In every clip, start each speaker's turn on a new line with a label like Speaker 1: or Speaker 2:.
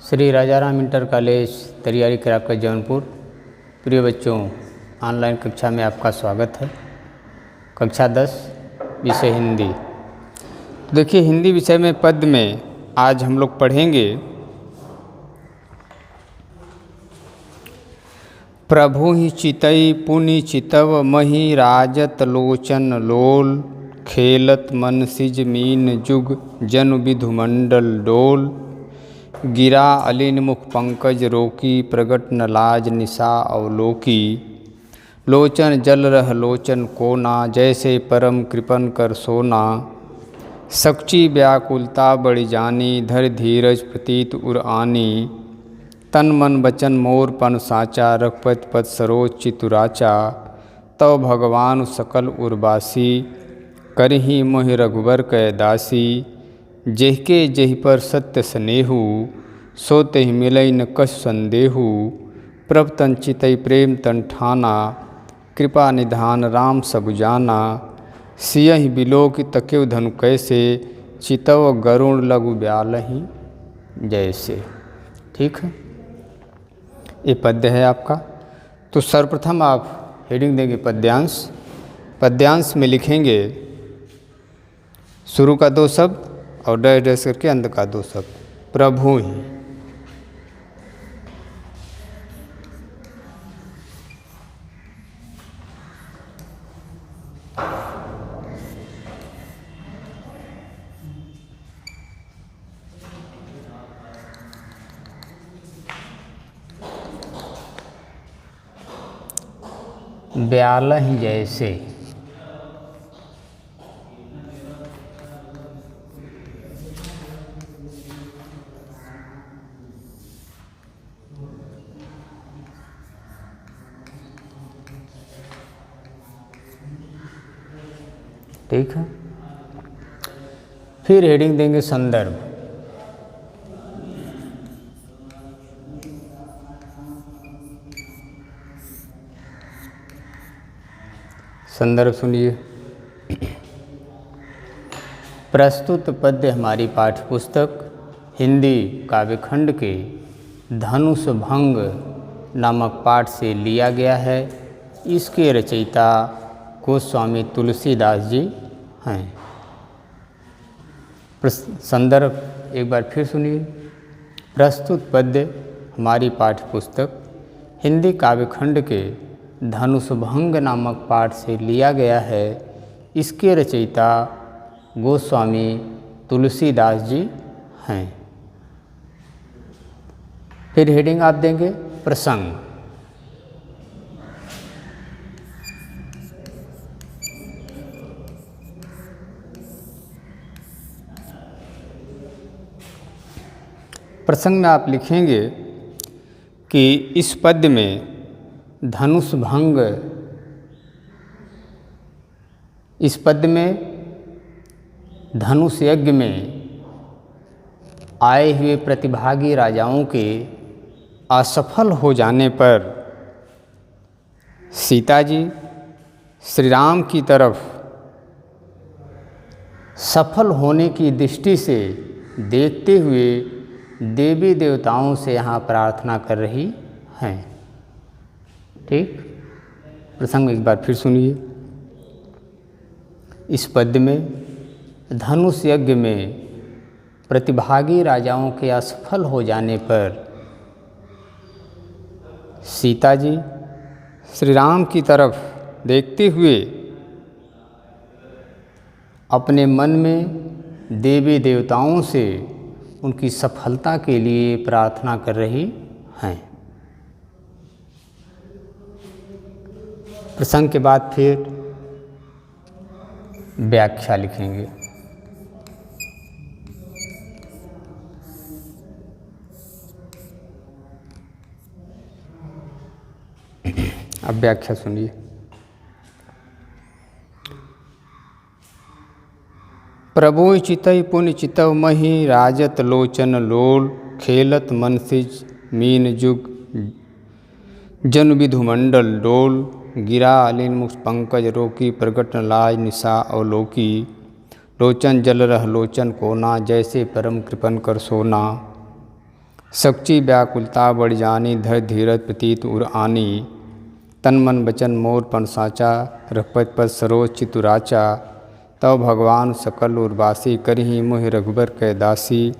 Speaker 1: Shri Rajaram inter college Tariyari craft Jaunpur. प्रिय बच्चों, online कक्षा में आपका स्वागत है। कक्षा 10 विषय हिंदी। देखिए, हिंदी विषय में पद में आज हम लोग पढ़ेंगे प्रभु ही चितई पुनि चितव मही राजत लोचन लोल खेलत मन सिज मीन जुग जनु विधुमंडल डोल गिरा अलिन मुख पंकज रोकी प्रगट न लाज निशा अवलोकी लोचन जल रह लोचन कोना जैसे परम कृपन कर सोना सक्ची व्याकुलता बड़ी जानी धर धीरज प्रतीत उर आनी तन मन बचन मोर पन साचा रघुपत पद सरोज चितुराचा तव भगवान सकल उर्वासी करही मोहि रघुबर कै दासी जेहके जेहि पर सत्य स्नेहु सो तेहि मिलई न कछ संदेहु प्रभ तन चितई प्रेम तन ठाना कृपा निधान राम सब जाना सियहि बिलोक तकेव धनु कैसे चितव गरुण लघु ब्यालहि जैसे। ठीक है, ये पद्य है आपका। तो सर्वप्रथम आप हेडिंग देंगे पद्यांश। पद्यांश में लिखेंगे शुरू का 2 शब्द और डैश डैश करके अंत का 2 शब्द। प्रभु ही, ब्यालहि जैसे। ठीक है, फिर हेडिंग देंगे संदर्भ। संदर्भ सुनिए। प्रस्तुत पद्य हमारी पाठ्यपुस्तक हिंदी काव्यखंड के धनुष भंग नामक पाठ से लिया गया है। इसके रचयिता गोस्वामी तुलसीदास जी हैं। संदर्भ एक बार फिर सुनिए। प्रस्तुत पद्य हमारी पाठ्यपुस्तक हिंदी काव्यखंड के धनुष भंग नामक पाठ से लिया गया है। इसके रचयिता गोस्वामी तुलसीदास जी हैं। फिर हेडिंग आप देंगे प्रसंग। प्रसंग में आप लिखेंगे कि इस पद्य में धनुष भंग, इस पद्य में धनुष यज्ञ में आए हुए प्रतिभागी राजाओं के असफल हो जाने पर सीता जी श्री राम की तरफ सफल होने की दृष्टि से देखते हुए देवी देवताओं से यहाँ प्रार्थना कर रही हैं। ठीक, प्रसंग एक बार फिर सुनिए। इस पद्य में धनुष यज्ञ में प्रतिभागी राजाओं के असफल हो जाने पर सीता जी श्री राम की तरफ देखते हुए अपने मन में देवी देवताओं से उनकी सफलता के लिए प्रार्थना कर रही हैं। प्रसंग के बाद फिर व्याख्या लिखेंगे। अब व्याख्या सुनिए। प्रभु चितई पुनि चितव मही राजत लोचन लोल खेलत मन सिज मीन जुग जन विधुमंडल डोल गिरा अलिन मुख पंकज रोकी प्रगट न लाज निशा अवलोकी लोचन जल रह लोचन कोना जैसे परम कृपन कर सोना सच्ची व्याकुलता बढ़ जानी, धर धीरज प्रतीत उर आनी। तन मन बचन मोर पण साचा, रघुपति पद सरोज चितुराचा। तव भगवान सकल उर्वासी, करही मोहि रघुबर कै दासी।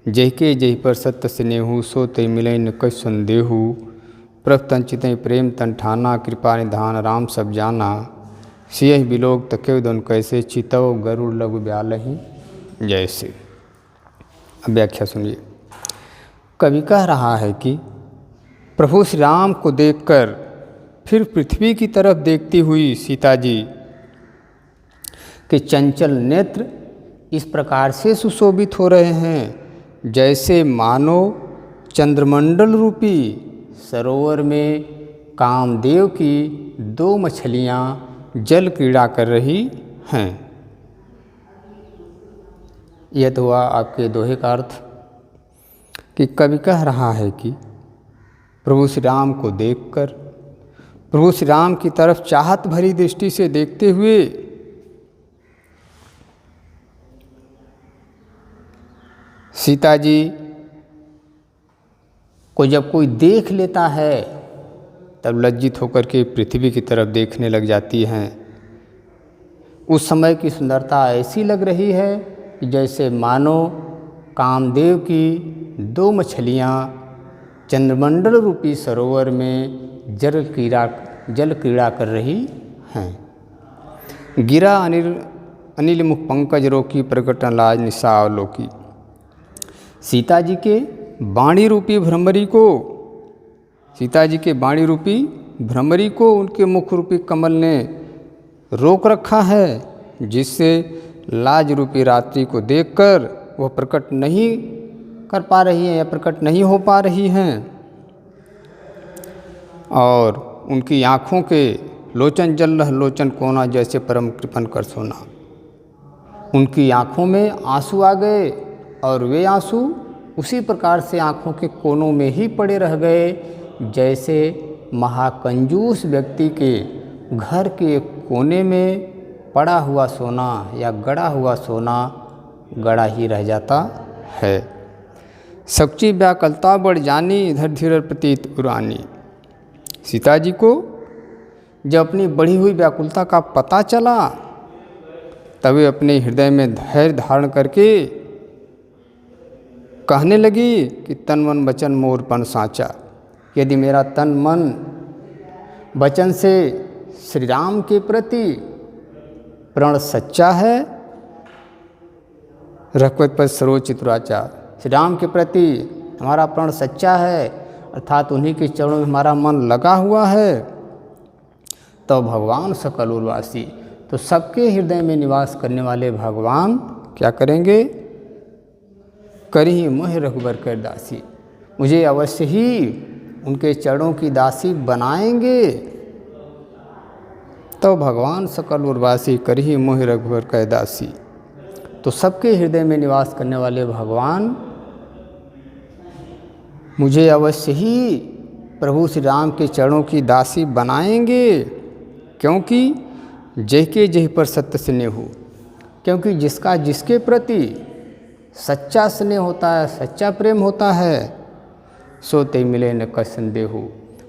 Speaker 1: जहिके जहि पर सत्य स्नेहु, सो ते मिलै न कछु संदेहु। प्रभ तन चितहि प्रेम तन ठाना, कृपा निधान राम सब जाना। सियहि बिलोक तकेउ धन कैसे, चितव गरुड़ लघु ब्यालहि जैसे। अब व्याख्या सुनिए। कवि कह रहा है कि प्रभु श्री राम को देखकर फिर पृथ्वी की तरफ देखती हुई सीता जी के चंचल नेत्र इस प्रकार से सुशोभित हो रहे हैं, जैसे मानो चंद्रमंडल रूपी सरोवर में कामदेव की दो मछलियां जल क्रीड़ा कर रही हैं। यह तो हुआ आपके दोहे का अर्थ कि कवि कह रहा है कि प्रभु श्री राम को देखकर, प्रभु श्री राम की तरफ चाहत भरी दृष्टि से देखते हुए सीता जी को जब कोई देख लेता है तब लज्जित होकर के पृथ्वी की तरफ देखने लग जाती हैं। उस समय की सुंदरता ऐसी लग रही है कि जैसे मानो कामदेव की दो मछलियाँ चंद्रमंडल रूपी सरोवर में जल क्रीड़ा कर रही हैं। गिरा अनिल मुख पंकज रोकी, प्रकट लाज निशा अवलोकी। सीता जी के बाणी रूपी भ्रमरी को, सीता जी के बाणी रूपी भ्रमरी को उनके मुख रूपी कमल ने रोक रखा है, जिससे लाज रूपी रात्रि को देखकर वह प्रकट नहीं कर पा रही हैं या प्रकट नहीं हो पा रही हैं। और उनकी आँखों के लोचन जल रह लोचन कोना, जैसे परम कृपन कर सोना। उनकी आँखों में आंसू आ गए और वे आंसू उसी प्रकार से आँखों के कोनों में ही पड़े रह गए, जैसे महाकंजूस व्यक्ति के घर के कोने में पड़ा हुआ सोना या गड़ा हुआ सोना गड़ा ही रह जाता है। सच्ची व्याकुलता बढ़ जानी, इधर धीरज प्रतीत उरानी। सीता जी को जब अपनी बढ़ी हुई व्याकुलता का पता चला तब वे अपने हृदय में धैर्य धारण करके कहने लगी कि तन मन वचन मोर पण साचा। यदि मेरा तन मन वचन से श्री राम के प्रति प्रण सच्चा है, रघुपति पद सरोज चितुराचा, श्री राम के प्रति हमारा प्रण सच्चा है, अर्थात उन्हीं के चरणों में हमारा मन लगा हुआ है, तो भगवान सकल उर्वासी, तो सबके हृदय में निवास करने वाले भगवान क्या करेंगे? करही मोहि रघुबर कर दासी, मुझे अवश्य ही उनके चरणों की दासी बनाएंगे। तो भगवान सकल उर्वासी, करही मोहि रघुबर कर दासी, तो सबके हृदय में निवास करने वाले भगवान मुझे अवश्य ही प्रभु श्री राम के चरणों की दासी बनाएंगे। क्योंकि जय के जय पर सत्य स्नेह हो, क्योंकि जिसका जिसके प्रति सच्चा स्नेह होता है, सच्चा प्रेम होता है, सो ते मिले न कछु संदेह हो,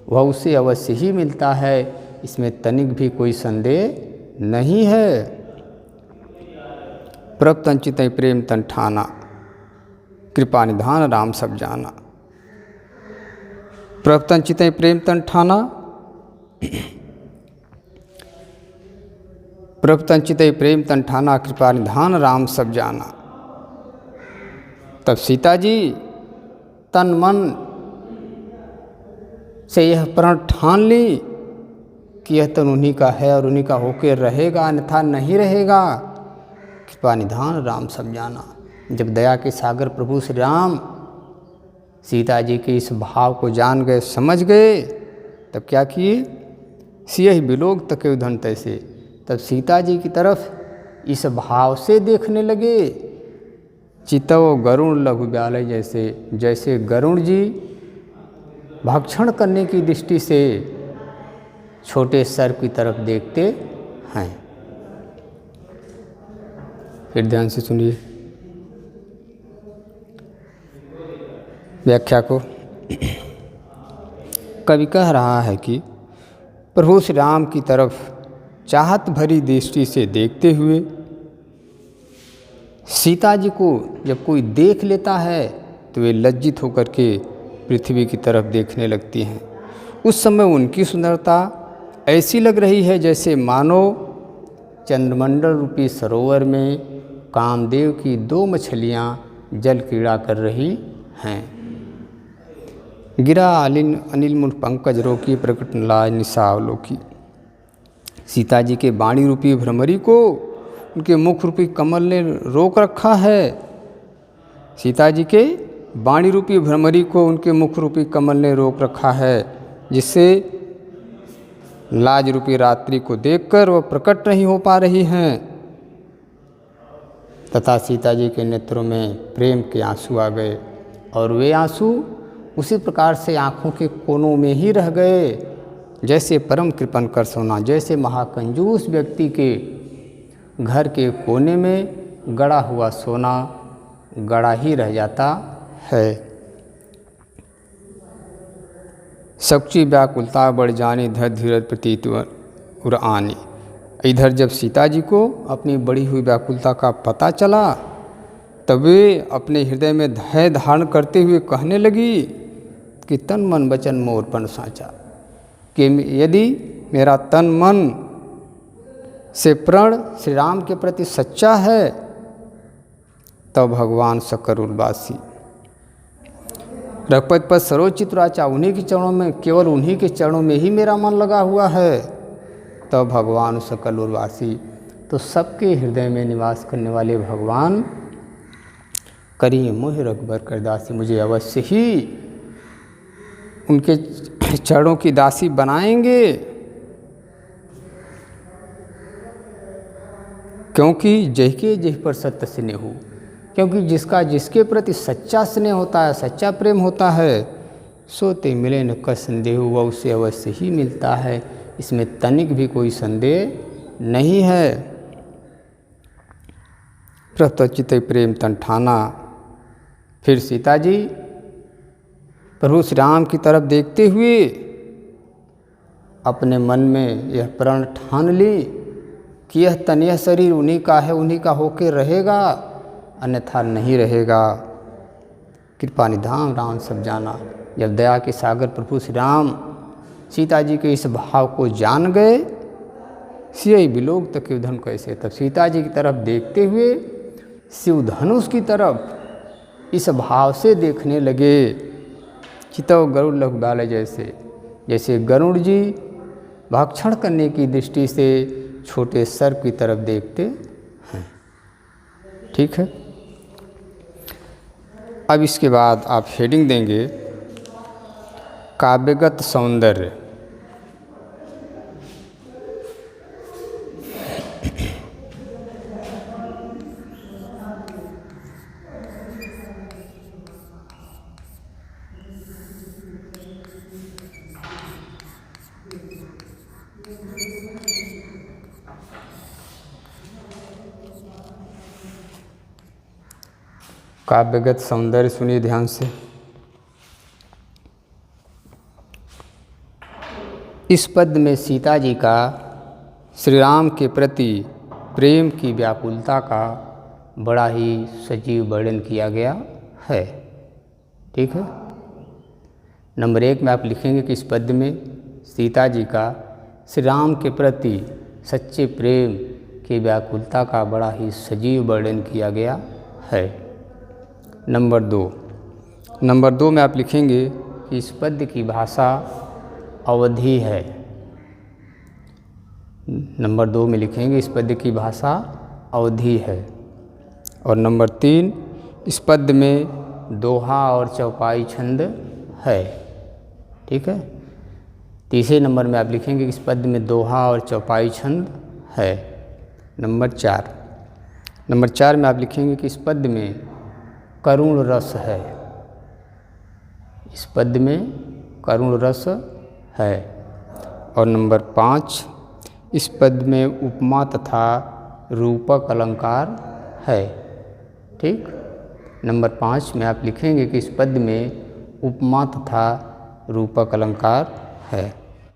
Speaker 1: वह उसे अवश्य ही मिलता है, इसमें तनिक भी कोई संदेह नहीं है। प्रभ तन चितहि प्रेम तन ठाना, कृपा निधान राम सब जाना। प्रभ तन चितहि प्रेम तन ठाना, प्रभ तन चितहि प्रेम तन ठाना, कृपा निधान राम सब जाना। तब सीता जी तन मन से यह प्रण ठान ली कि यह तन उन्हीं का है और उन्हीं का होकर रहेगा, अन्यथा नहीं रहेगा। कृपा निधान राम सब जाना। जब दया के सागर प्रभु श्री राम सीता जी के इस भाव को जान गए, समझ गए, तब क्या किए? सियहि बिलोक तकेउ धन तैसे, तब सीता जी की तरफ इस भाव से देखने लगे, चितव गरुण लघु ब्यालय जैसे, जैसे गरुण जी भक्षण करने की दृष्टि से छोटे सर्प की तरफ देखते हैं। फिर ध्यान से सुनिए। व्याख्या को। कवि कह रहा है कि प्रभु श्री राम की तरफ चाहत भरी दृष्टि से देखते हुए सीता जी को जब कोई देख लेता है तो वे लज्जित होकर के पृथ्वी की तरफ देखने लगती हैं। उस समय उनकी सुंदरता ऐसी लग रही है जैसे मानो चंद्रमंडल रूपी सरोवर में कामदेव की 2 मछलियाँ जल क्रीड़ा कर रही हैं। गिरा अनिल मुख पंकज रोकी प्रकट लाज निशावलोकी। सीता जी के वाणी रूपी भ्रमरी को उनके मुख रूपी कमल ने रोक रखा है। सीता जी के वाणी रूपी भ्रमरी को उनके मुख रूपी कमल ने रोक रखा है, जिससे लाज रूपी रात्रि को देखकर वह प्रकट नहीं हो पा रही हैं तथा सीता जी के नेत्रों में प्रेम के आंसू आ गए और वे आंसू उसी प्रकार से आँखों के कोनों में ही रह गए जैसे परम कृपण कर सोना, जैसे महाकंजूस व्यक्ति के घर के कोने में गड़ा हुआ सोना गड़ा ही रह जाता है। सच्ची व्याकुलता बढ़ जाने धर धीरज प्रतीत उर आने। इधर जब सीता जी को अपनी बढ़ी हुई व्याकुलता का पता चला तब वे अपने हृदय में धैर्य धारण करते हुए कहने लगी कि तन मन वचन मोर पन साचा, कि यदि मेरा तन मन से प्रण श्री राम के प्रति सच्चा है तब भगवान सकल उर्वासी रघुपति पर सरोचित राचा, उन्हीं के चरणों में, केवल उन्हीं के चरणों में ही मेरा मन लगा हुआ है तब भगवान सकल उर्वासी। तो सबके हृदय में निवास करने वाले भगवान करिए मोह रघुबर कर दासी, मुझे अवश्य ही उनके चरणों की दासी बनाएंगे, क्योंकि जय के जय पर सत्य स्नेह हो। क्योंकि जिसका जिसके प्रति सच्चा स्नेह होता है, सच्चा प्रेम होता है, सोते मिले न का संदेह, वह उसे अवश्य ही मिलता है। इसमें तनिक भी कोई संदेह नहीं है। प्रत्यचित प्रेम तन ठाना। फिर सीता जी प्रभु श्री राम की तरफ देखते हुए अपने मन में यह प्रण ठान ली कि यह तन, यह शरीर उन्हीं का है, उन्हीं का होकर रहेगा, अन्यथा नहीं रहेगा। कृपा निधान राम सब जाना। जब दया के सागर प्रभु श्री राम सीता जी के इस भाव को जान गए, सिय बिलोक तक शिवधन कैसे, तब सीता जी की तरफ देखते हुए शिवधनुष की तरफ इस भाव से देखने लगे। चितव गरुड़ लघु बाल जैसे, जैसे गरुड़ जी भक्षण करने की दृष्टि से छोटे सर्प की तरफ देखते हैं। ठीक है। अब इसके बाद आप हेडिंग देंगे काव्यगत सौंदर्य। काव्यगत सौंदर्य सुनिए ध्यान से। इस पद में सीता जी का श्री राम के प्रति प्रेम की व्याकुलता का बड़ा ही सजीव वर्णन किया गया है। ठीक है। नंबर 1 में आप लिखेंगे कि इस पद में सीता जी का श्री राम के प्रति सच्चे प्रेम की व्याकुलता का बड़ा ही सजीव वर्णन किया गया है। नंबर 2 में आप लिखेंगे कि इस पद्य की भाषा अवधी है। नंबर 2 में लिखेंगे इस पद्य की भाषा अवधी है। और नंबर 3, इस पद्य में दोहा और चौपाई छंद है। ठीक है। तीसरे नंबर में आप लिखेंगे कि इस पद्य में दोहा और चौपाई छंद है। नंबर 4 में आप लिखेंगे कि इस पद्य में करुण रस है। इस पद्य में करुण रस है। और नंबर 5, इस पद्य में उपमा तथा रूपक अलंकार है। ठीक। नंबर 5 में आप लिखेंगे कि इस पद्य में उपमा तथा रूपक अलंकार है।